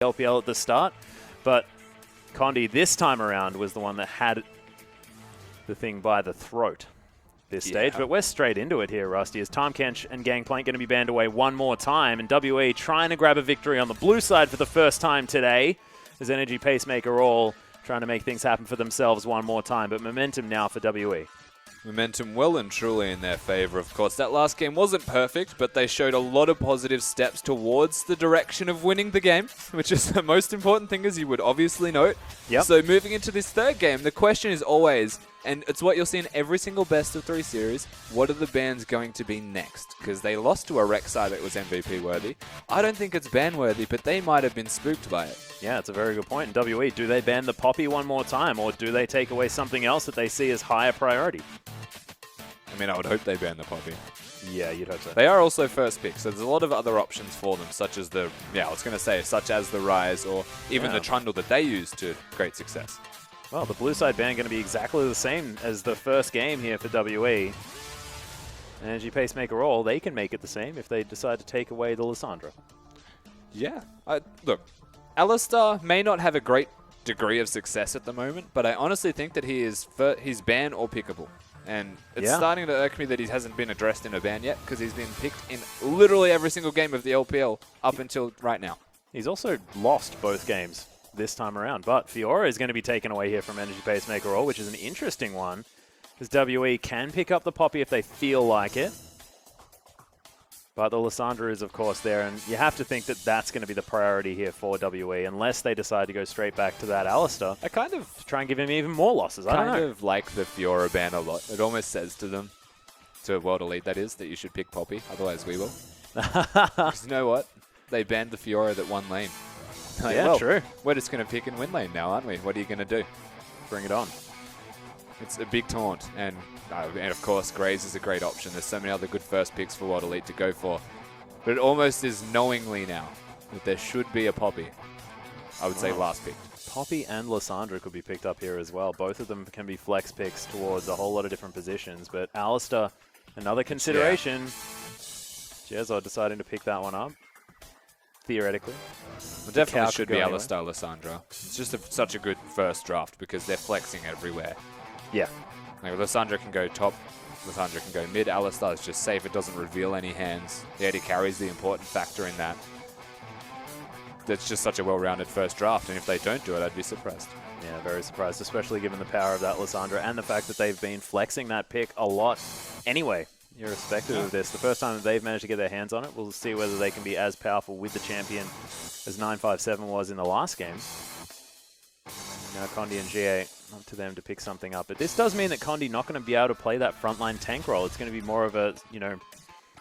LPL at the start, but Condi this time around was the one that had the thing by the throat this stage. But we're straight into it here, Rusty, as Taamkench and Gangplank going to be banned away one more time, and WE trying to grab a victory on the blue side for the first time today, as Energy Pacemaker all trying to make things happen for themselves one more time, but momentum now for WE. Momentum well and truly in their favor, of course. That last game wasn't perfect, but they showed a lot of positive steps towards the direction of winning the game, which is the most important thing, as you would obviously note. Yep. So moving into this third game, the question is always, and it's what you'll see in every single best of 3 series, what are the bans going to be next? Because they lost to a Rek'Sai that was MVP worthy. I don't think it's ban worthy, but they might have been spooked by it. Yeah, it's a very good point. In WE, do they ban the Poppy one more time, or do they take away something else that they see as higher priority? I mean, I would hope they ban the Poppy. Yeah, you'd hope so. They are also first pick, so there's a lot of other options for them, such as the, such as the Rise, or even the Trundle that they use to great success. Well, the blue side ban going to be exactly the same as the first game here for WE. Energy Pacemaker all, they can make it the same if they decide to take away the Lissandra. Yeah. Look, Alistar may not have a great degree of success at the moment, but I honestly think that he's ban or pickable. And it's starting to irk me that he hasn't been addressed in a ban yet, because he's been picked in literally every single game of the LPL up until right now. He's also lost both games this time around, but Fiora is going to be taken away here from Energy Pacemaker all, which is an interesting one, because WE can pick up the Poppy if they feel like it. But the Lissandra is, of course, there, and you have to think that that's going to be the priority here for WE, unless they decide to go straight back to that Alistar. I kind of to try and give him even more losses. I don't know. kind of like the Fiora ban a lot. It almost says to them, to World Elite that is, that you should pick Poppy, otherwise we will. Because you know what? They banned the Fiora that won lane. Like, yeah, well, true. We're just going to pick and win lane now, aren't we? What are you going to do? Bring it on. It's a big taunt, and of course Graves is a great option. There's so many other good first picks for World Elite to go for. But it almost is knowingly now that there should be a Poppy. I would say last pick. Poppy and Lissandra could be picked up here as well. Both of them can be flex picks towards a whole lot of different positions. But Alistar, another consideration. Jezza deciding to pick that one up. Theoretically. It definitely should be Alistar Lissandra. It's just such a good first draft because they're flexing everywhere. Yeah. Like Lissandra can go top, Lissandra can go mid. Alistar is just safe. It doesn't reveal any hands. The AD carry is the important factor in that. That's just such a well-rounded first draft, and if they don't do it, I'd be surprised. Yeah, very surprised, especially given the power of that Lissandra and the fact that they've been flexing that pick a lot anyway, irrespective of this. The first time that they've managed to get their hands on it, we'll see whether they can be as powerful with the champion as 957 was in the last game. Now Condi and GA, up to them to pick something up. But this does mean that Condi not going to be able to play that frontline tank role. It's going to be more of a,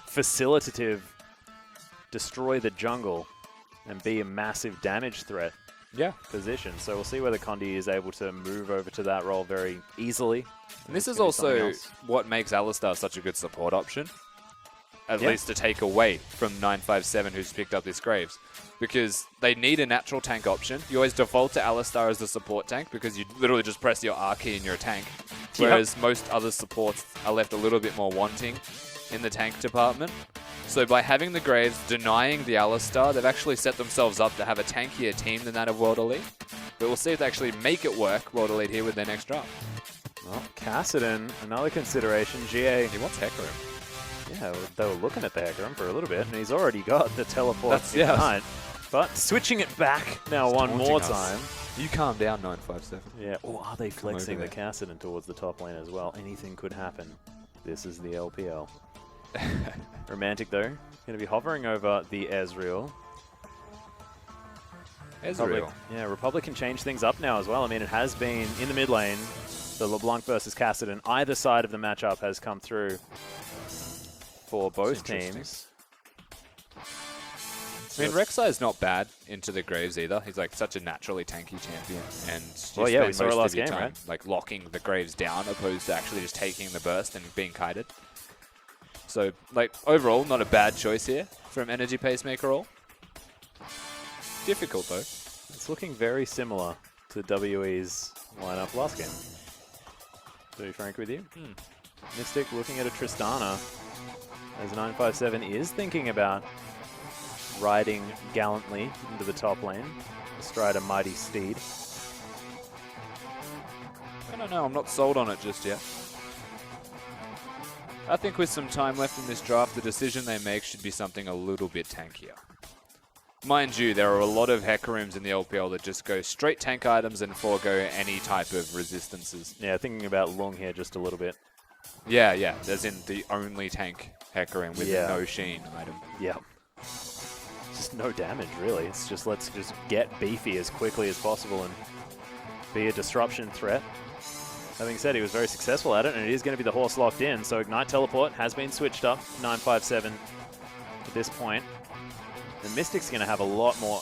facilitative, destroy the jungle and be a massive damage threat position. So we'll see whether Condi is able to move over to that role very easily. And this is also what makes Alistar such a good support option. At least to take away from 957 who's picked up this Graves. Because they need a natural tank option. You always default to Alistar as the support tank because you literally just press your R key and you're a tank. Whereas most other supports are left a little bit more wanting in the tank department. So by having the Graves denying the Alistar, they've actually set themselves up to have a tankier team than that of World Elite. But we'll see if they actually make it work, World Elite, here with their next draft. Well, Kassadin, another consideration. GA. He wants Hecarim. Yeah, they were looking at the Hecarim for a little bit, and he's already got the teleport tonight. But switching it back now one more time. You calm down, 957. Yeah. Or are they flexing the Kassadin towards the top lane as well? Anything could happen. This is the LPL. Romantic, though. Going to be hovering over the Ezreal. Republic can change things up now as well. I mean, it has been in the mid lane. The LeBlanc versus Kassadin. Either side of the matchup has come through for both teams. I mean, Rek'Sai is not bad into the Graves either. He's like such a naturally tanky champion, and we saw it last game, right? Like locking the Graves down, opposed to actually just taking the burst and being kited. So, like overall, not a bad choice here from Energy Pacemaker all. Difficult though. It's looking very similar to WE's lineup last game. To be frank with you, Mystic looking at a Tristana, as 957 is thinking about riding gallantly into the top lane, astride a mighty steed. I don't know. I'm not sold on it just yet. I think with some time left in this draft, the decision they make should be something a little bit tankier. Mind you, there are a lot of Hekarims in the LPL that just go straight tank items and forego any type of resistances. Yeah, thinking about Lung here just a little bit. Yeah, as in the only tank Hecarim with no Sheen item. Yeah. Just no damage, really. It's just let's just get beefy as quickly as possible and be a disruption threat. Having said, he was very successful at it, and it is going to be the horse locked in. So Ignite Teleport has been switched up, 957 at this point. The Mystic's going to have a lot more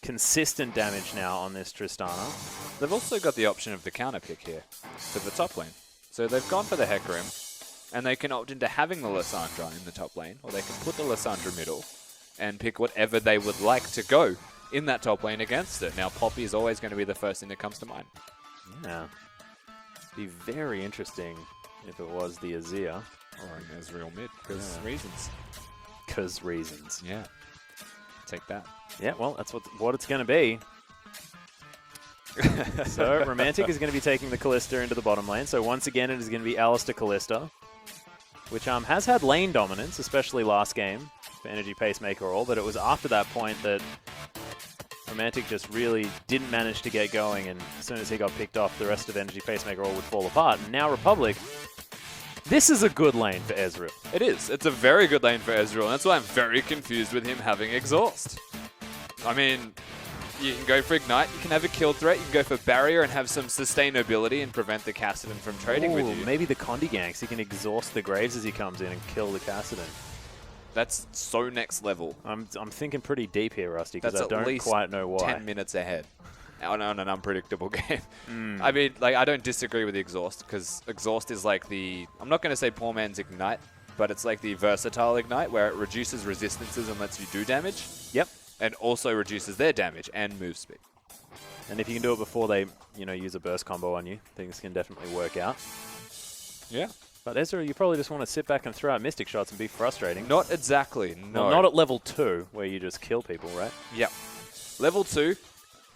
consistent damage now on this Tristana. They've also got the option of the counter pick here for the top lane. So they've gone for the Hecarim, and they can opt into having the Lissandra in the top lane, or they can put the Lissandra middle and pick whatever they would like to go in that top lane against it. Now, Poppy is always going to be the first thing that comes to mind. Yeah. Be very interesting if it was the Azir. Or an Ezreal mid, because reasons. Because reasons. Yeah. Take that. Yeah, well, that's what it's going to be. So, Romantic is going to be taking the Kalista into the bottom lane. So, once again, it is going to be Alistar Kalista, which has had lane dominance, especially last game for Energy Pacemaker all, but it was after that point that Romantic just really didn't manage to get going, and as soon as he got picked off, the rest of Energy Pacemaker all would fall apart. And now Republic, this is a good lane for Ezreal. It is. It's a very good lane for Ezreal, and that's why I'm very confused with him having Exhaust. I mean, you can go for Ignite, you can have a kill threat, you can go for Barrier and have some sustainability and prevent the Kassadin from trading with you. Maybe the Condi ganks. He can exhaust the Graves as he comes in and kill the Kassadin. That's so next level. I'm thinking pretty deep here, Rusty, because I That's don't quite know why. 10 minutes ahead on an unpredictable game. I mean, like, I don't disagree with the Exhaust, because Exhaust is like the, I'm not going to say poor man's Ignite, but it's like the versatile Ignite, where it reduces resistances and lets you do damage. Yep. And also reduces their damage and move speed. And if you can do it before they, use a burst combo on you, things can definitely work out. Yeah. But Ezra, you probably just want to sit back and throw out Mystic shots and be frustrating. Not exactly, no. Well, not at level 2, where you just kill people, right? Yep. Level 2,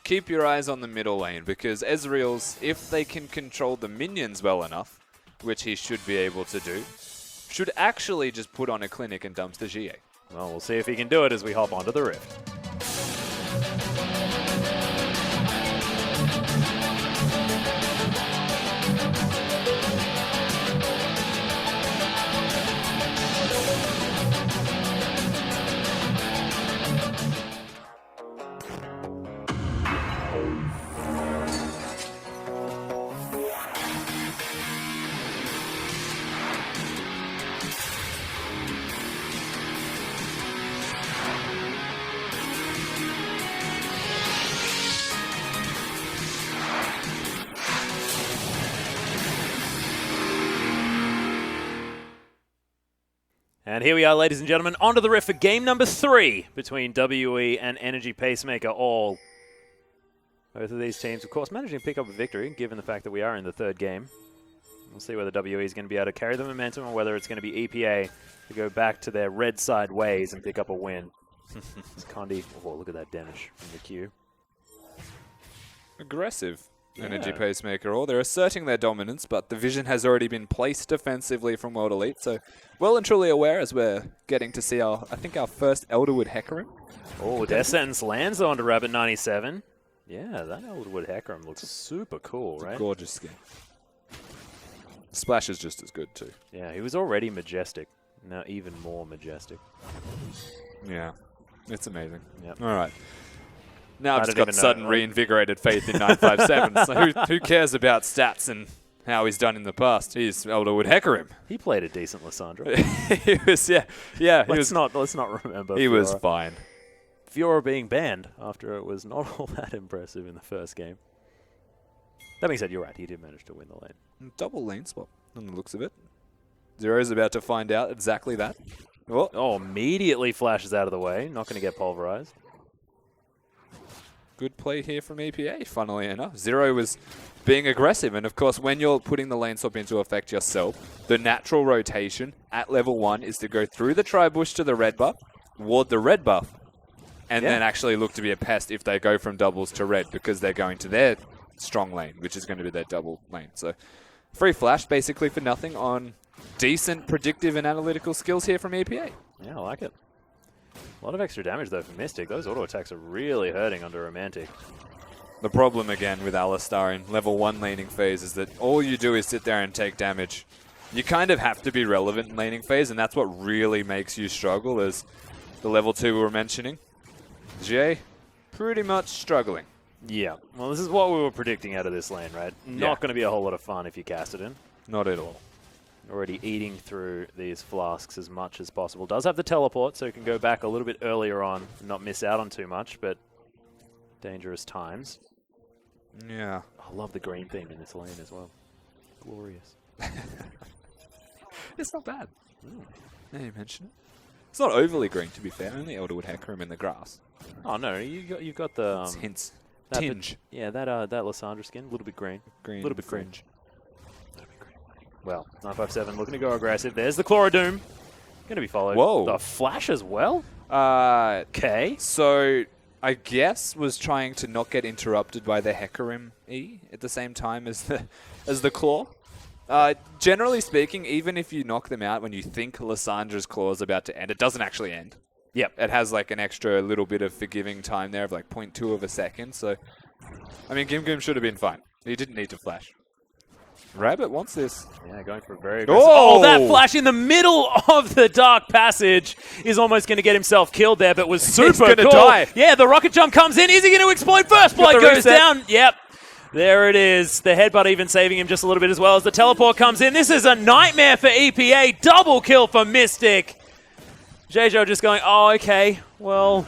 keep your eyes on the middle lane, because Ezreal's, if they can control the minions well enough, which he should be able to do, should actually just put on a clinic and dumpster GA. Well, we'll see if he can do it as we hop onto the Rift. And here we are, ladies and gentlemen, onto the Rift for game number 3 between WE and Energy Pacemaker all. Both of these teams, of course, managing to pick up a victory, given the fact that we are in the 3rd game. We'll see whether WE is going to be able to carry the momentum or whether it's going to be EPA to go back to their red side ways and pick up a win. It's Condi. Oh, look at that damage from the Q. Aggressive. Energy Pacemaker all. They're asserting their dominance, but the vision has already been placed defensively from World Elite, so well and truly aware as we're getting to see I think our first Elderwood Hecarim. Oh, Death Sentence lands onto Rabbit 97. Yeah, that Elderwood Hecarim looks super cool, right? Gorgeous skin. Splash is just as good too. Yeah, he was already majestic. Now even more majestic. Yeah, it's amazing. Yep. All right. Now I've just got sudden reinvigorated faith in 957. So who cares about stats and how he's done in the past? He's Elderwood Hecarim. He played a decent Lissandra. He was, yeah. Let's not remember. He was fine. Fiora being banned after it was not all that impressive in the first game. That being said, you're right. He did manage to win the lane. Double lane swap on the looks of it. Zero's about to find out exactly that. Oh, immediately flashes out of the way. Not going to get pulverized. Good play here from EPA, funnily enough. Zero was being aggressive, and of course, when you're putting the lane swap into effect yourself, the natural rotation at level 1 is to go through the tri-bush to the red buff, ward the red buff, and then actually look to be a pest if they go from doubles to red, because they're going to their strong lane, which is going to be their double lane. So free flash basically for nothing on decent predictive and analytical skills here from EPA. Yeah, I like it. A lot of extra damage though for Mystic. Those auto attacks are really hurting under Romantic. The problem again with Alistar in level 1 laning phase is that all you do is sit there and take damage. You kind of have to be relevant in laning phase, and that's what really makes you struggle, as the level 2 we were mentioning. Jay, pretty much struggling. Yeah, well this is what we were predicting out of this lane, right? Not going to be a whole lot of fun if you cast it in. Not at all. Already eating through these flasks as much as possible. Does have the teleport, so you can go back a little bit earlier on and not miss out on too much, but dangerous times. Yeah. I love the green theme in this lane as well. Glorious. It's not bad. Now you mention it. It's not overly green, to be fair. Only Elderwood Hecarim in the grass. Oh no, you've got the hints. That Tinge. that Lysandra skin, a little bit green. Green. A little bit fringe. Well, 957 looking to go aggressive. There's the Chlorodoom. Going to be followed. Whoa. The Flash as well? Okay. So, I guess was trying to not get interrupted by the Hecarim E at the same time as the Claw. Generally speaking, even if you knock them out when you think Lysandra's Claw is about to end, it doesn't actually end. Yep. It has like an extra little bit of forgiving time there of like 0.2 of a second. So, I mean, Gim should have been fine. He didn't need to flash. Rabbit wants this. Yeah, going for a very aggressive. Oh, that flash in the middle of the Dark Passage is almost going to get himself killed there, but was super cool. He's going to die. Yeah, the rocket jump comes in. Is he going to exploit? First blood goes down. Yep. There it is. The headbutt even saving him just a little bit as well as the teleport comes in. This is a nightmare for EPA. Double kill for Mystic. Jejo just going, oh, okay, well...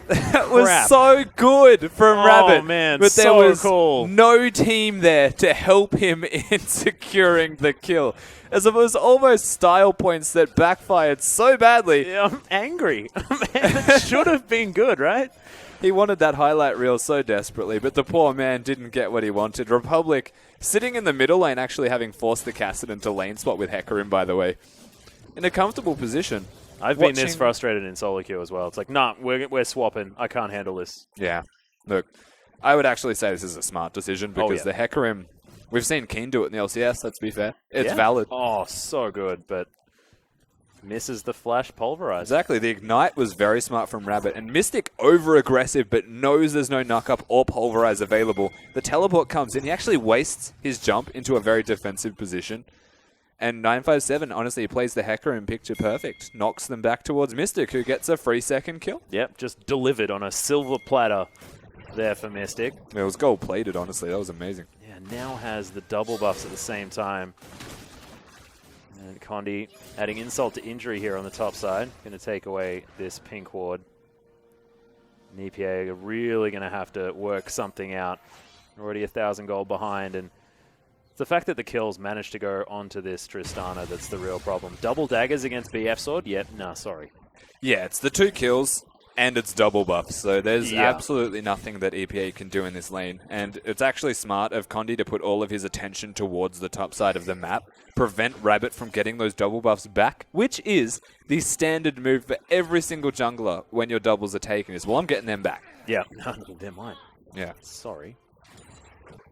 That was so good from Rabbit. Oh, man, but there so was cool. No team there to help him in securing the kill. As it was almost style points that backfired so badly. Yeah, I'm angry. It should have been good, right? He wanted that highlight reel so desperately, but the poor man didn't get what he wanted. Republic sitting in the middle lane, actually having forced the Cassid into lane spot with Hecarim, by the way. In a comfortable position. I've been this frustrated in solo queue as well. It's like, nah, we're swapping. I can't handle this. Yeah. Look, I would actually say this is a smart decision because the Hecarim, we've seen Keen do it in the LCS, let's be fair. It's valid. Oh, so good, but misses the flash pulverize. Exactly. The Ignite was very smart from Rabbit, and Mystic over-aggressive but knows there's no knock-up or pulverize available. The teleport comes in. He actually wastes his jump into a very defensive position. And 957, honestly, he plays the Hecarim picture perfect. Knocks them back towards Mystic, who gets a free second kill. Yep, just delivered on a silver platter there for Mystic. It was gold-plated, honestly. That was amazing. Yeah, now has the double buffs at the same time. And Condi adding insult to injury here on the top side. Going to take away this pink ward. And EPA are really going to have to work something out. Already 1,000 gold behind, and the fact that the kills managed to go onto this Tristana that's the real problem. Double daggers against BF Sword? Yep, nah, sorry. Yeah, it's the 2 kills and it's double buffs, so there's absolutely nothing that EPA can do in this lane. And it's actually smart of Condi to put all of his attention towards the top side of the map, prevent Rabbit from getting those double buffs back, which is the standard move for every single jungler when your doubles are taken, is, well, I'm getting them back. Yeah, they're mine. Yeah. Sorry.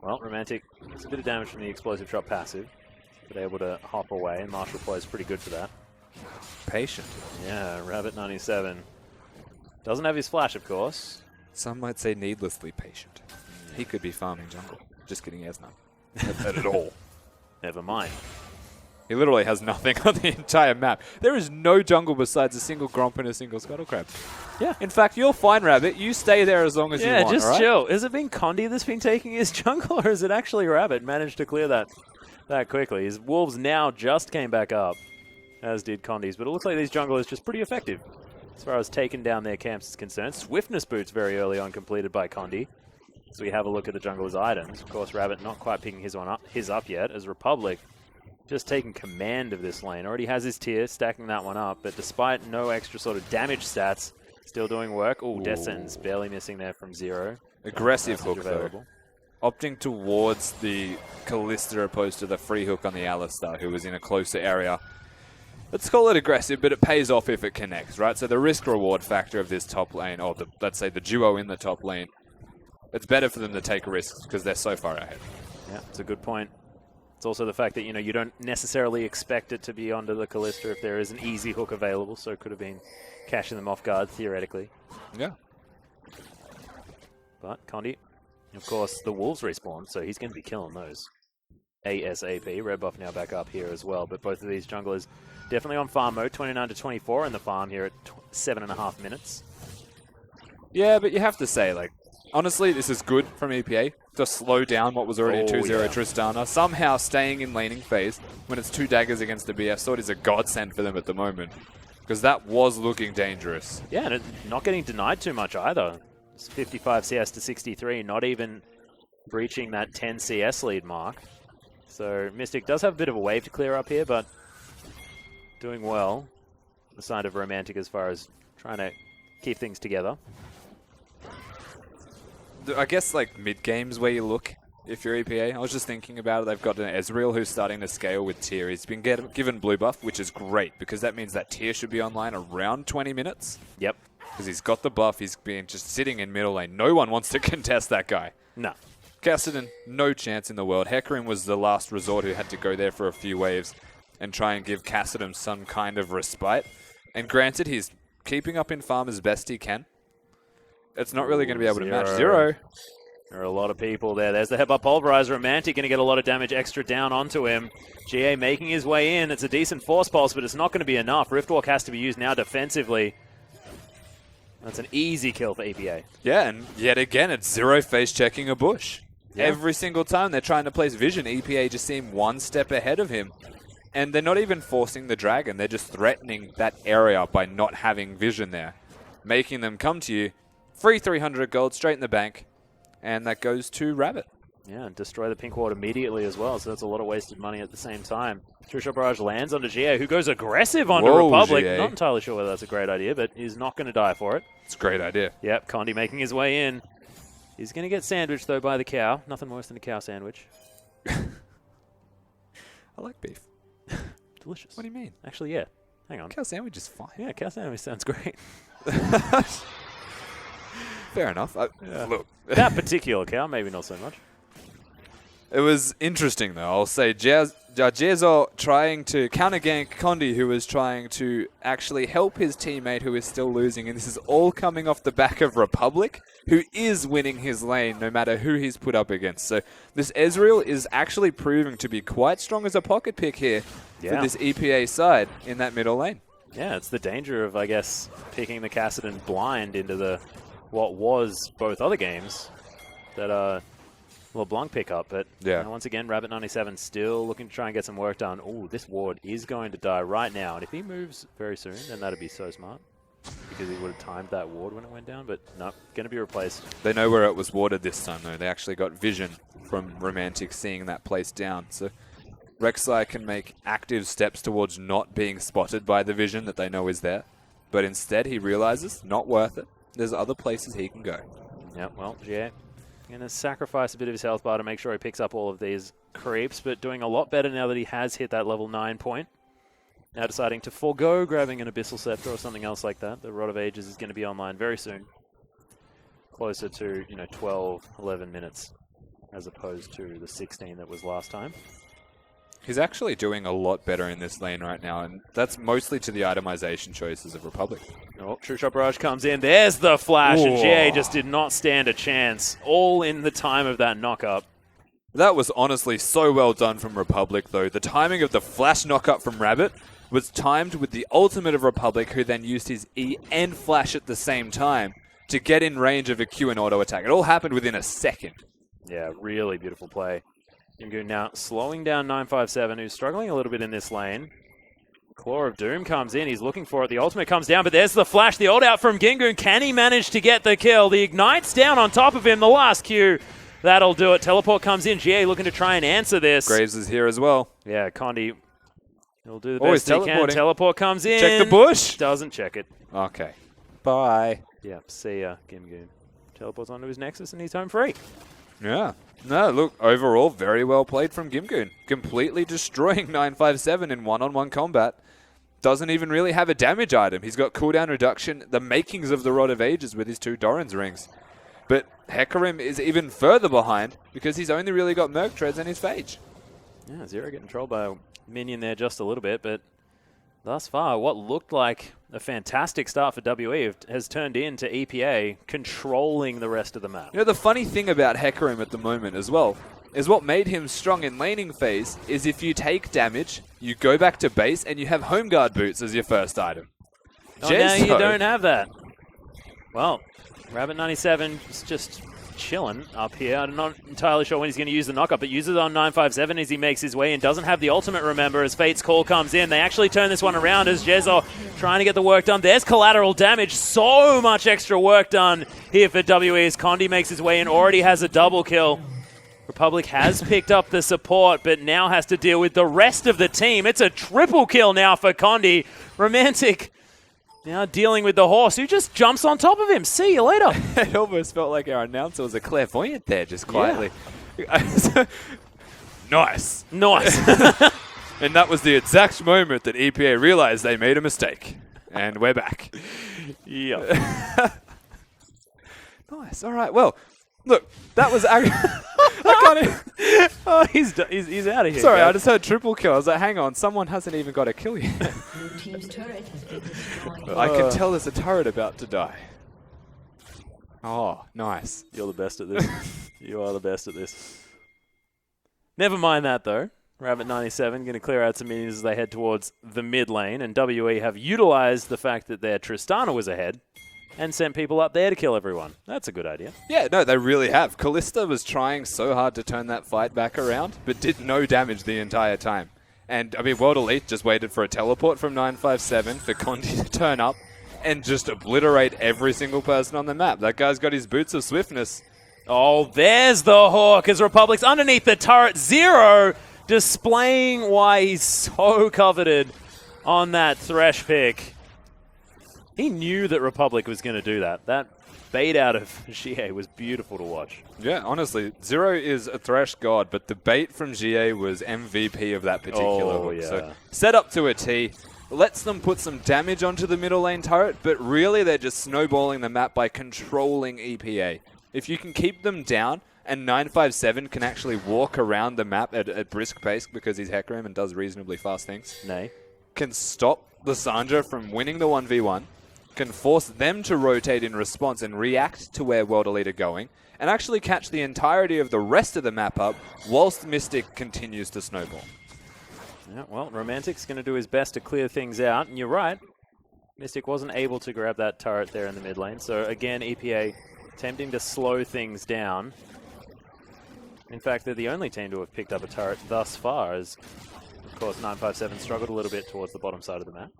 Well, Romantic, it's a bit of damage from the explosive shot passive, but able to hop away, and Marshall plays pretty good for that. Patient. Yeah, Rabbit 97. Doesn't have his flash, of course. Some might say needlessly patient. He could be farming jungle. Just kidding, he has none. Not at all. Never mind. He literally has nothing on the entire map. There is no jungle besides a single Gromp and a single Scuttle Crab. Yeah. In fact, you're fine, Rabbit. You stay there as long as you want, Yeah, just right? chill. Has it been Condi that's been taking his jungle, or is it actually Rabbit managed to clear that quickly? His Wolves now just came back up, as did Condi's, but it looks like these junglers just pretty effective as far as taking down their camps is concerned. Swiftness boots very early on completed by Condi. So we have a look at the jungler's items. Of course, Rabbit not quite picking his up yet, as Republic just taking command of this lane. Already has his tier, stacking that one up, but despite no extra sort of damage stats, still doing work. Ooh, Death Sentence barely missing there from 0. Aggressive hook, though. Opting towards the Callista opposed to the free hook on the Alistar, who was in a closer area. let's call it aggressive, but it pays off if it connects, right? So the risk-reward factor of this top lane, or let's say the duo in the top lane, it's better for them to take risks because they're so far ahead. Yeah, it's a good point. It's also the fact that, you don't necessarily expect it to be onto the Kalista if there is an easy hook available, so it could have been catching them off guard, theoretically. Yeah. But Condi, of course, the Wolves respawn, so he's going to be killing those ASAP. Red buff now back up here as well, but both of these junglers definitely on farm mode, 29 to 24 in the farm here at 7.5 minutes. Yeah, but you have to say, like, honestly, this is good from EPA to slow down what was already a 2-0 Tristana. Somehow staying in laning phase when it's 2 daggers against the BF sword is a godsend for them at the moment, because that was looking dangerous. Yeah, and not getting denied too much either. It's 55 CS to 63, not even breaching that 10 CS lead mark. So Mystic does have a bit of a wave to clear up here, but doing well. The side of Romantic as far as trying to keep things together. I guess, like, mid-games where you look, if you're EPA. I was just thinking about it. They've got an Ezreal who's starting to scale with tier. He's been given blue buff, which is great, because that means that tier should be online around 20 minutes. Yep. Because he's got the buff. He's been just sitting in middle lane. No one wants to contest that guy. No. Kassadin, no chance in the world. Hecarim was the last resort who had to go there for a few waves and try and give Kassadin some kind of respite. And granted, he's keeping up in farm as best he can. It's not really going to be able to match Zero. There are a lot of people there. There's the headbutt pulverizer. Romantic going to get a lot of damage extra down onto him. GA making his way in. It's a decent force pulse, but it's not going to be enough. Riftwalk has to be used now defensively. That's an easy kill for EPA. Yeah, and yet again, it's Zero face checking a bush. Yeah. Every single time they're trying to place vision, EPA just seem one step ahead of him. And they're not even forcing the dragon. They're just threatening that area by not having vision there, making them come to you. Free 300 gold straight in the bank, and that goes to Rabbit. Yeah, and destroy the pink ward immediately as well, so that's a lot of wasted money at the same time. True Shot Barrage lands onto GA, who goes aggressive onto Republic. GA. Not entirely sure whether that's a great idea, but he's not going to die for it. It's a great idea. Yep, Condi making his way in. He's going to get sandwiched, though, by the cow. Nothing worse than a cow sandwich. I like beef. Delicious. What do you mean? Actually, yeah. Hang on. Cow sandwich is fine. Yeah, cow sandwich sounds great. Fair enough. Look, that particular cow, maybe not so much. It was interesting, though. I'll say Jezo trying to counter-gank Condi, who was trying to actually help his teammate who is still losing. And this is all coming off the back of Republic, who is winning his lane no matter who he's put up against. So this Ezreal is actually proving to be quite strong as a pocket pick here for this EPA side in that middle lane. Yeah, it's the danger of, I guess, picking the Kassadin blind into the what was both other games that LeBlanc pick up. But once again, Rabbit97 still looking to try and get some work done. Oh, this ward is going to die right now. And if he moves very soon, then that'd be so smart, because he would have timed that ward when it went down. But no, going to be replaced. They know where it was warded this time, though. They actually got vision from Romantic seeing that place down. So Rek'Sai can make active steps towards not being spotted by the vision that they know is there. But instead, he realizes, not worth it. There's other places he can go. Yeah, well, GA going to sacrifice a bit of his health bar to make sure he picks up all of these creeps, but doing a lot better now that he has hit that level 9 point. Now deciding to forego grabbing an Abyssal Scepter or something else like that. The Rod of Ages is going to be online very soon. Closer to, 12, 11 minutes as opposed to the 16 that was last time. He's actually doing a lot better in this lane right now, and that's mostly to the itemization choices of Republic. Oh, True Shot Barrage comes in. There's the flash, and GA just did not stand a chance. All in the time of that knock-up. That was honestly so well done from Republic, though. The timing of the flash knock-up from Rabbit was timed with the ultimate of Republic, who then used his E and flash at the same time to get in range of a Q and auto attack. It all happened within a second. Yeah, really beautiful play. Gimgoon now slowing down 957, who's struggling a little bit in this lane. Claw of Doom comes in. He's looking for it. The ultimate comes down, but there's the flash. The ult out from Gimgoon. Can he manage to get the kill? The Ignite's down on top of him. The last Q. That'll do it. Teleport comes in. GA looking to try and answer this. Graves is here as well. Yeah, Condi will do the best he can. Teleport comes in. Check the bush. Doesn't check it. Okay. Bye. Yeah, see ya, Gimgoon. Teleports onto his Nexus and he's home free. Yeah. No, look, overall, very well played from Gimgoon. Completely destroying 957 in one-on-one combat. doesn't even really have a damage item. He's got cooldown reduction, the makings of the Rod of Ages with his 2 Doran's rings. But Hecarim is even further behind because he's only really got Merc Treads and his Phage. Yeah, Zero getting trolled by a minion there just a little bit, but thus far, what looked like a fantastic start for WE has turned into EPA controlling the rest of the map. You know, the funny thing about Hecarim at the moment as well is what made him strong in laning phase is if you take damage, you go back to base, and you have Home Guard boots as your first item. Oh, now you don't have that. Well, Rabbit97 is just chilling up here. I'm not entirely sure when he's going to use the knockup, but uses it on 957 as he makes his way and doesn't have the ultimate, remember, as Fate's Call comes in. They actually turn this one around as Jezzo trying to get the work done. There's collateral damage. So much extra work done here for WE as Condi makes his way and already has a double kill. Republic has picked up the support, but now has to deal with the rest of the team. It's a triple kill now for Condi. Romantic now dealing with the horse, who just jumps on top of him. See you later. It almost felt like our announcer was a clairvoyant there, just quietly. Yeah. Nice. Nice. And that was the exact moment that EPA realized they made a mistake. And we're back. Yeah. Nice. All right. Well, look, that was... I can't even... Oh, he's out of here. Sorry, guys. I just heard triple kill. I was like, hang on, someone hasn't even got a kill yet. I can tell there's a turret about to die. Oh, nice. You're the best at this. You are the best at this. Never mind that, though. Rabbit97 going to clear out some minions as they head towards the mid lane, and WE have utilized the fact that their Tristana was ahead and sent people up there to kill everyone. That's a good idea. Yeah, no, they really have. Callista was trying so hard to turn that fight back around, but did no damage the entire time. And, I mean, World Elite just waited for a teleport from 957 for Condi to turn up and just obliterate every single person on the map. That guy's got his boots of swiftness. Oh, there's the Hawk as Republic's underneath the turret. Zero displaying why he's so coveted on that Thresh pick. He knew that Republic was going to do that. That bait out of GA was beautiful to watch. Yeah, honestly, Zero is a Thresh god, but the bait from GA was MVP of that particular hook. Yeah. So set up to a T, lets them put some damage onto the middle lane turret, but really they're just snowballing the map by controlling EPA. If you can keep them down, and 957 can actually walk around the map at brisk pace because he's Hecarim and does reasonably fast things, can stop Lissandra from winning the 1v1, can force them to rotate in response and react to where World Elite are going, and actually catch the entirety of the rest of the map up whilst Mystic continues to snowball. Yeah, well, Romantic's going to do his best to clear things out, and you're right. Mystic wasn't able to grab that turret there in the mid lane, so again, EPA attempting to slow things down. In fact, they're the only team to have picked up a turret thus far, as, of course, 957 struggled a little bit towards the bottom side of the map.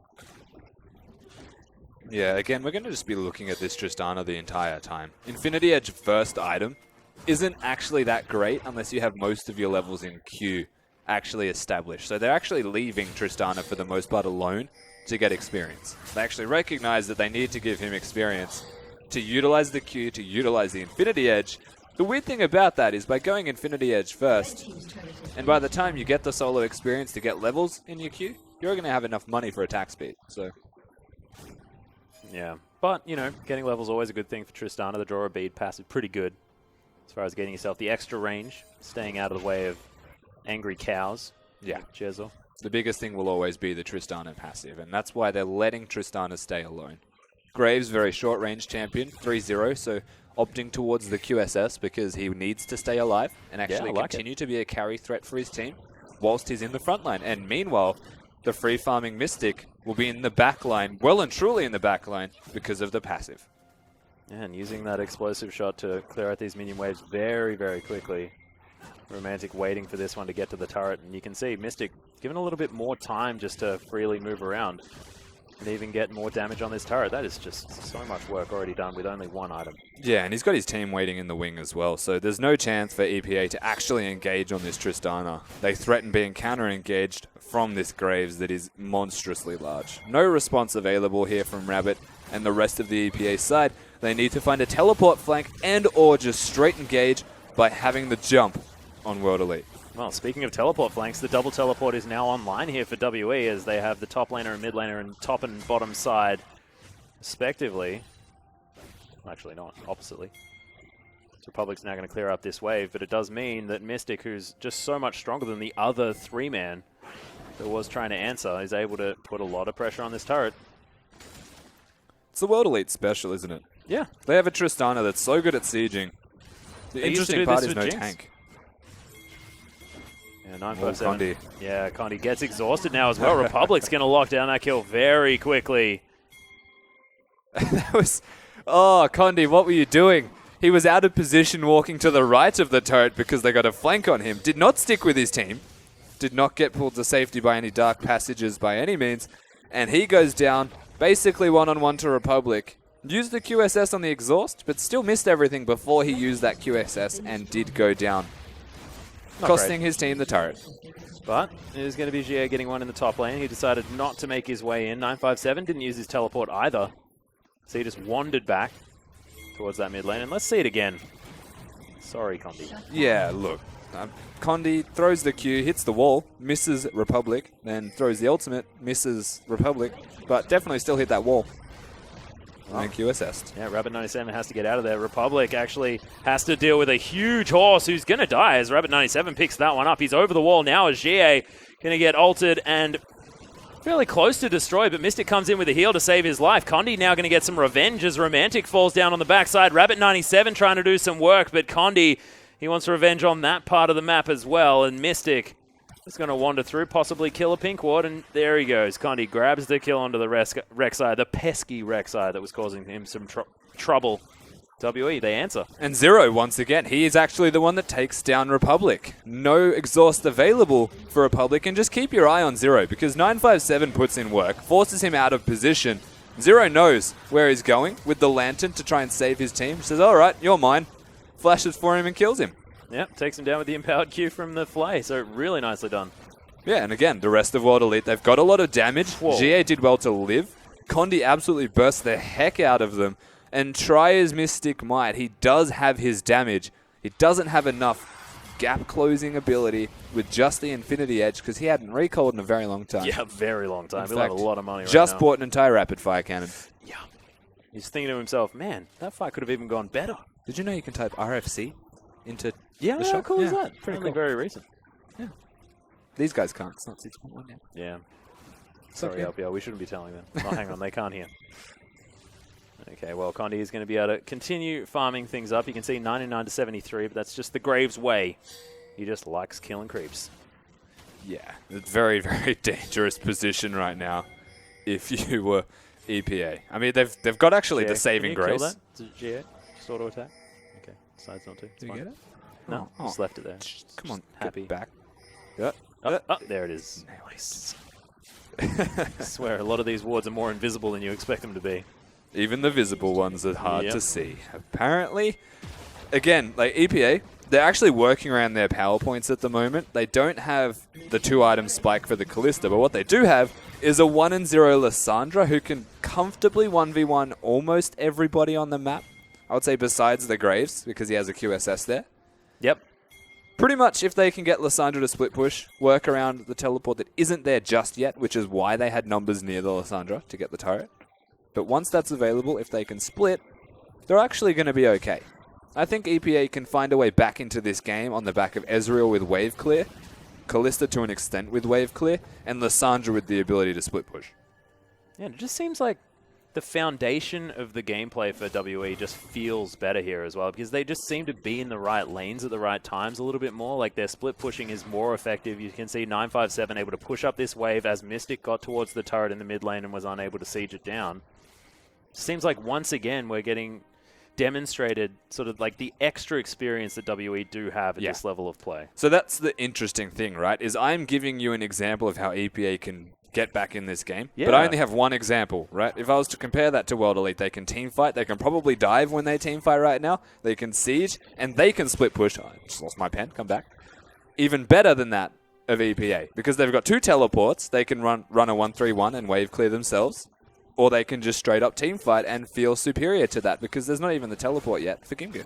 Yeah, again, we're going to just be looking at this Tristana the entire time. Infinity Edge first item isn't actually that great unless you have most of your levels in queue actually established. So they're actually leaving Tristana for the most part alone to get experience. They actually recognize that they need to give him experience to utilize the queue, to utilize the Infinity Edge. The weird thing about that is by going Infinity Edge first, and by the time you get the solo experience to get levels in your queue, you're going to have enough money for attack speed. So, yeah, but, you know, getting levels is always a good thing for Tristana. The draw a bead pass is pretty good as far as getting yourself the extra range, staying out of the way of angry cows. Yeah. Jezzo. The biggest thing will always be the Tristana passive, and that's why they're letting Tristana stay alone. Graves, very short-range champion, 3-0, so opting towards the QSS because he needs to stay alive and actually continue to be a carry threat for his team whilst he's in the front line. And meanwhile, the free-farming Mystic will be in the back line, well and truly in the back line, because of the passive. Yeah, and using that explosive shot to clear out these minion waves very, very quickly. Romantic waiting for this one to get to the turret, and you can see Mystic given a little bit more time just to freely move around and even get more damage on this turret. That is just so much work already done with only one item. Yeah, and he's got his team waiting in the wing as well, so there's no chance for EPA to actually engage on this Tristana. They threaten being counter-engaged from this Graves that is monstrously large. No response available here from Rabbit and the rest of the EPA side. They need to find a teleport flank and or just straight engage by having the jump on World Elite. Well, speaking of teleport flanks, the double teleport is now online here for WE as they have the top laner and mid laner and top and bottom side, respectively. Actually not, oppositely. Republic's now going to clear up this wave, but it does mean that Mystic, who's just so much stronger than the other 3-man that was trying to answer, is able to put a lot of pressure on this turret. It's the World Elite special, isn't it? Yeah. They have a Tristana that's so good at sieging. The interesting part is no tank. Yeah, 957. Yeah, Condi gets exhausted now as well. Republic's going to lock down that kill very quickly. That was... Oh, Condi, what were you doing? He was out of position walking to the right of the turret because they got a flank on him. Did not stick with his team. Did not get pulled to safety by any dark passages by any means. And he goes down, basically one-on-one to Republic. Used the QSS on the exhaust, but still missed everything before he used that QSS and did go down. Costing his team the turret. But it is going to be GA getting one in the top lane. He decided not to make his way in. 957 didn't use his teleport either. So he just wandered back towards that mid lane. And let's see it again. Sorry, Condi. Yeah, look. Condi throws the Q, hits the wall, misses Republic, then throws the ultimate, misses Republic, but definitely still hit that wall. And QSS. Yeah, Rabbit97 has to get out of there. Republic actually has to deal with a huge horse who's going to die as Rabbit97 picks that one up. He's over the wall now as GA going to get ulted and fairly close to destroy, but Mystic comes in with a heal to save his life. Condi now going to get some revenge as Romantic falls down on the backside. Rabbit97 trying to do some work, but Condi, he wants revenge on that part of the map as well, and Mystic is going to wander through, possibly kill a pink ward, and there he goes. Condi grabs the kill onto the Rek'Sai, the pesky Rek'Sai that was causing him some trouble. WE, they answer. And Zero, once again, he is actually the one that takes down Republic. No exhaust available for Republic, and just keep your eye on Zero, because 957 puts in work, forces him out of position. Zero knows where he's going with the Lantern to try and save his team. Says, all right, you're mine. Flashes for him and kills him. Yep, takes him down with the empowered Q from the Flay, so really nicely done. Yeah, and again, the rest of World Elite, they've got a lot of damage. Whoa. GA did well to live. Condi absolutely burst the heck out of them. And try as Mystic might, he does have his damage. He doesn't have enough gap closing ability with just the Infinity Edge because he hadn't recalled in a very long time. Yeah, very long time. He'll have a lot of money right now. Just bought an entire rapid fire cannon. Yeah. He's thinking to himself, man, that fight could have even gone better. Did you know you can type RFC into the shop? How cool is that? Pretty Only cool. very recent. Yeah. These guys can't. It's not 6.1 yet. Yeah. Sorry, LPL. We shouldn't be telling them. Oh, hang on. They can't hear. Okay, well, Condi is going to be able to continue farming things up. You can see 99 to 73, but that's just the Graves way. He just likes killing creeps. Yeah, it's very, very dangerous position right now if you were EPA. I mean, they've got actually the saving grace. Kill that? Did GA just auto attack? Okay, decides not to. It's Did you fine. get it? No, just left it there. Come on, happy. get back. Yep. Oh, there it is. Nice. I swear, a lot of these wards are more invisible than you expect them to be. Even the visible ones are hard to see. Apparently, again, like EPA, they're actually working around their power points at the moment. They don't have the 2-item spike for the Callista, but what they do have is a 1-0 Lissandra who can comfortably 1v1 almost everybody on the map. I would say besides the Graves, because he has a QSS there. Yep. Pretty much, if they can get Lissandra to split push, work around the teleport that isn't there just yet, which is why they had numbers near the Lissandra to get the turret. But once that's available, if they can split, they're actually going to be okay. I think EPA can find a way back into this game on the back of Ezreal with wave clear, Callista to an extent with wave clear, and Lissandra with the ability to split push. Yeah, it just seems like the foundation of the gameplay for WE just feels better here as well, because they just seem to be in the right lanes at the right times a little bit more. Like their split pushing is more effective. You can see 957 able to push up this wave as Mystic got towards the turret in the mid lane and was unable to siege it down. Seems like once again we're getting demonstrated sort of like the extra experience that WE do have at this level of play. So that's the interesting thing, right? Is I'm giving you an example of how EPA can get back in this game, but I only have one example, right? If I was to compare that to World Elite, they can team fight, they can probably dive when they team fight right now, they can siege, and they can split push. I just lost my pen, come back. Even better than that of EPA, because they've got 2 teleports, they can run a 1-3-1 and wave clear themselves, or they can just straight up team fight and feel superior to that, because there's not even the teleport yet for Gimgu.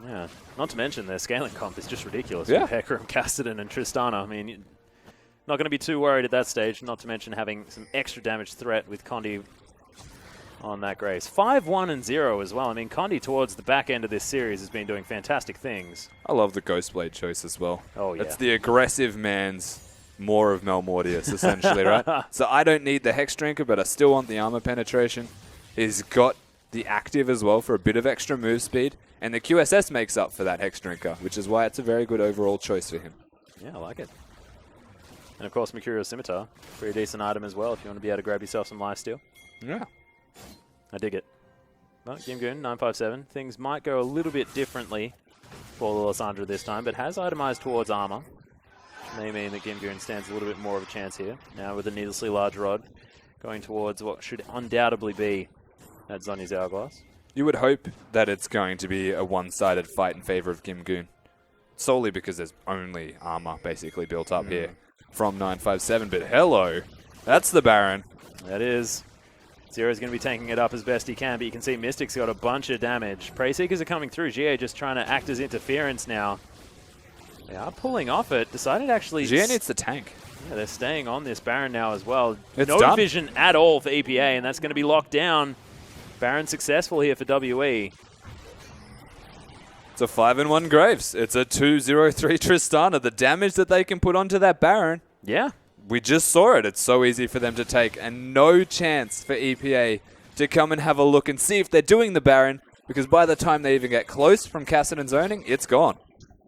Yeah, not to mention their scaling comp is just ridiculous. Yeah. With Hecarim, Cassidy, and Tristana. I mean, not going to be too worried at that stage, not to mention having some extra damage threat with Condi on that Grace. 5-1 and 0 as well. I mean, Condi towards the back end of this series has been doing fantastic things. I love the Ghostblade choice as well. Oh, yeah. It's the aggressive man's more of Malmortius, essentially, right? So I don't need the Hex Drinker, but I still want the armor penetration. He's got the active as well for a bit of extra move speed, and the QSS makes up for that Hex Drinker, which is why it's a very good overall choice for him. Yeah, I like it. And of course, Mercurial Scimitar, pretty decent item as well if you want to be able to grab yourself some lifesteal. Yeah. I dig it. But Gimgoon, 957, things might go a little bit differently for the Lysandra this time, but has itemized towards armor. May mean that Gimgoon stands a little bit more of a chance here. Now with a needlessly large rod, going towards what should undoubtedly be that Zhonya's Hourglass. You would hope that it's going to be a one-sided fight in favor of Gimgoon, solely because there's only armor basically built up here from 957. But hello, that's the Baron. That is. Zero's going to be tanking it up as best he can, but you can see Mystic's got a bunch of damage. Prey Seekers are coming through. GA just trying to act as interference now. They are pulling off it. Decided actually... GA needs the tank. Yeah, they're staying on this Baron now as well. It's no done. vision at all for EPA, and that's going to be locked down. Baron successful here for WE. It's a 5-1 Graves. It's a 2-0-3 Tristana. The damage that they can put onto that Baron. Yeah. We just saw it. It's so easy for them to take, and no chance for EPA to come and have a look and see if they're doing the Baron, because by the time they even get close from Cassidy's zoning, it's gone.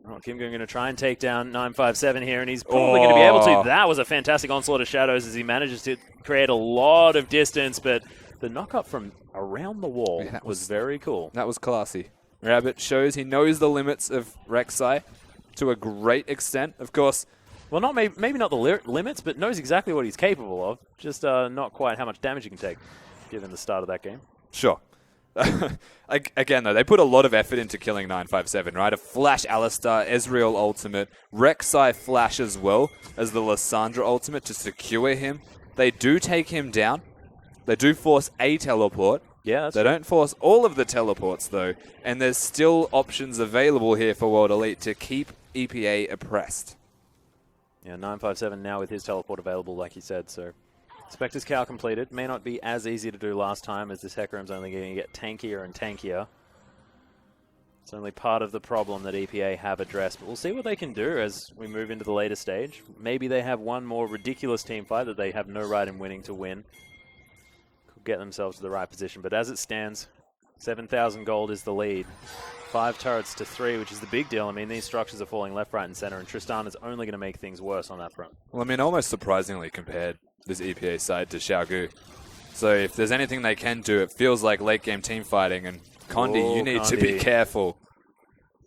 Oh, Gimgoon going to try and take down 957 here, and he's probably going to be able to. That was a fantastic onslaught of shadows as he manages to create a lot of distance, but the knock-up from around the wall was very cool. That was classy. Rabbit shows he knows the limits of Rek'Sai to a great extent. Of course, well, not maybe not the limits, but knows exactly what he's capable of, just not quite how much damage he can take, given the start of that game. Sure. Again, though, they put a lot of effort into killing 957, right? A Flash Alistar, Ezreal ultimate, Rek'Sai Flash as well as the Lysandra ultimate to secure him. They do take him down. They do force a teleport. Yeah, that's They don't force all of the teleports, though. And there's still options available here for World Elite to keep EPA oppressed. Yeah, 957 now with his teleport available, like you said, so... Spectre's Cow completed. May not be as easy to do last time, as this Hecarim's only going to get tankier and tankier. It's only part of the problem that EPA have addressed, but we'll see what they can do as we move into the later stage. Maybe they have one more ridiculous team fight that they have no right in winning to win. Could get themselves to the right position, but as it stands, 7,000 gold is the lead. 5 turrets to 3, which is the big deal. I mean, these structures are falling left, right, and center, and Tristana's only going to make things worse on that front. Well, I mean, almost surprisingly compared this EPA side to Xiaogu. So if there's anything they can do, it feels like late game team fighting, and Condi, you need to be careful.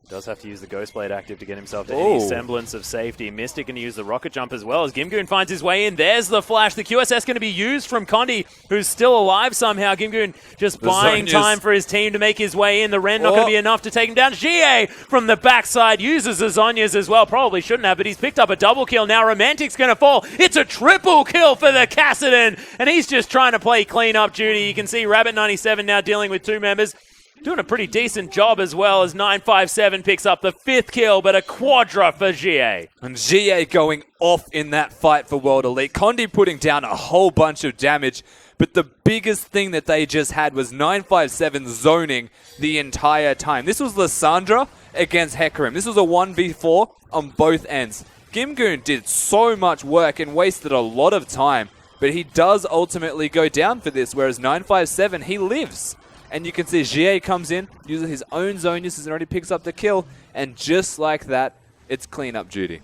Does have to use the Ghostblade active to get himself to any semblance of safety. Mystic going to use the rocket jump as well as Gimgoon finds his way in. There's the flash. The QSS going to be used from Condi, who's still alive somehow. Gimgoon just buying time for his team to make his way in. The Ren not going to be enough to take him down. GA from the backside uses the Zhonya's as well. Probably shouldn't have, but he's picked up a double kill. Now Romantic's going to fall. It's a triple kill for the Cassidy, and he's just trying to play clean-up duty. You can see Rabbit97 now dealing with 2 members. Doing a pretty decent job as well as 957 picks up the 5th kill, but a quadra for GA. And GA going off in that fight for World Elite. Condi putting down a whole bunch of damage, but the biggest thing that they just had was 957 zoning the entire time. This was Lysandra against Hecarim. This was a 1v4 on both ends. Gimgoon did so much work and wasted a lot of time, but he does ultimately go down for this, whereas 957, he lives. And you can see GA comes in, uses his own Zhonya's and already picks up the kill. And just like that, it's cleanup duty.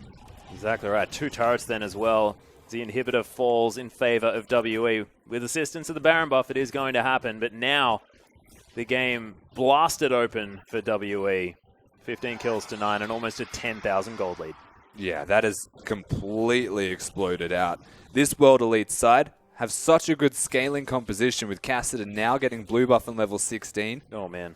Exactly right. 2 turrets then as well. The inhibitor falls in favor of WE. With assistance of the Baron buff, it is going to happen. But now, the game blasted open for WE. 15 kills to 9 and almost a 10,000 gold lead. Yeah, that has completely exploded out. This World Elite side have such a good scaling composition with Cassidy now getting blue buff on level 16. Oh, man.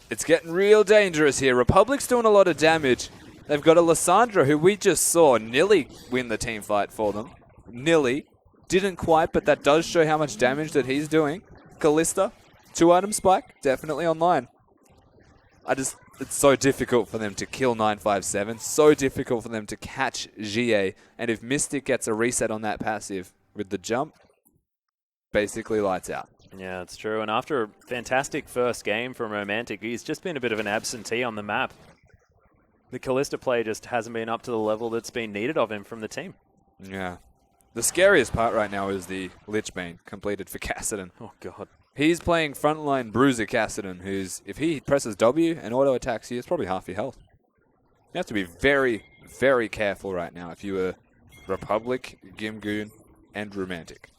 It's getting real dangerous here. Republic's doing a lot of damage. They've got a Lysandra who we just saw nearly win the team fight for them. Nearly. Didn't quite, but that does show how much damage that he's doing. Callista, 2-item spike, definitely online. It's so difficult for them to kill 957, so difficult for them to catch GA, and if Mystic gets a reset on that passive with the jump, basically lights out. Yeah, it's true. And after a fantastic first game from Romantic, he's just been a bit of an absentee on the map. The Kalista play just hasn't been up to the level that's been needed of him from the team. Yeah. The scariest part right now is the Lichbane completed for Kassadin. Oh, God. He's playing frontline Bruiser Kassadin, who's, if he presses W and auto-attacks you, it's probably half your health. You have to be very, very careful right now if you were Republic, Gimgoon, and Romantic.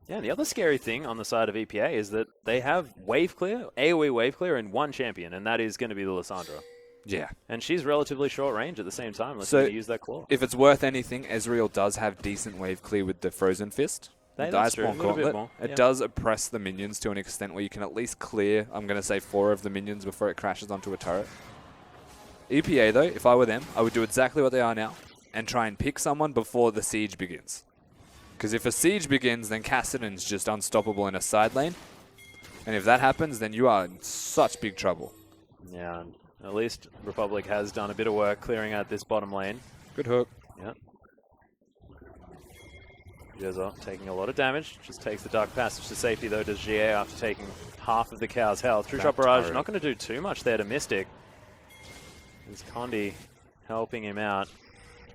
Yeah, and the other scary thing on the side of EPA is that they have wave clear, AoE wave clear, in one champion, and that is going to be the Lissandra. Yeah. And she's relatively short range at the same time. Let's use that claw. If it's worth anything, Ezreal does have decent wave clear with the Frozen Fist. The Iceborne Gauntlet. It does oppress the minions to an extent where you can at least clear, I'm going to say, 4 of the minions before it crashes onto a turret. EPA, though, if I were them, I would do exactly what they are now and try and pick someone before the siege begins. Because if a siege begins, then Kassadin's just unstoppable in a side lane. And if that happens, then you are in such big trouble. Yeah, and at least Republic has done a bit of work clearing out this bottom lane. Good hook. Yeah. Jezza taking a lot of damage. Just takes the Dark Passage to safety, though, does GA after taking half of the Cow's health. True Shot Barrage not going to do too much there to Mystic. There's Condi helping him out.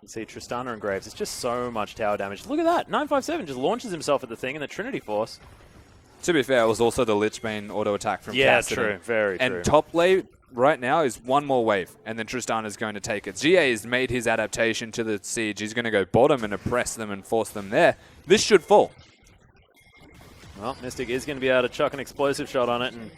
You see Tristana and Graves. It's just so much tower damage. Look at that. 957 just launches himself at the thing in the Trinity Force. To be fair, it was also the Lichbane auto attack from Kassadin. Yeah, true. Very true. And top lane right now is one more wave, and then Tristana's going to take it. GA has made his adaptation to the siege. He's going to go bottom and oppress them and force them there. This should fall. Well, Mystic is going to be able to chuck an explosive shot on it and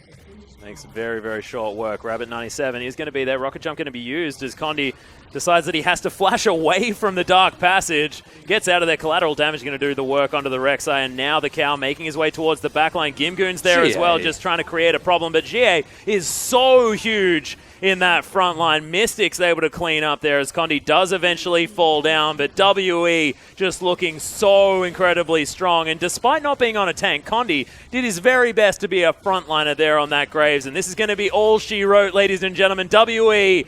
makes very, very short work. Rabbit 97 is going to be there. Rocket Jump going to be used as Condi decides that he has to flash away from the Dark Passage. Gets out of there. Collateral damage going to do the work onto the Rek'Sai. And now the Cow making his way towards the backline. Gimgoon's there as well, just trying to create a problem. But GA is so huge in that front line. Mystic's able to clean up there as Condi does eventually fall down. But WE just looking so incredibly strong. And despite not being on a tank, Condi did his very best to be a frontliner there on that Graves. And this is going to be all she wrote, ladies and gentlemen. WE,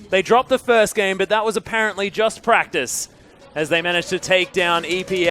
they dropped the first game, but that was apparently just practice as they managed to take down EPA.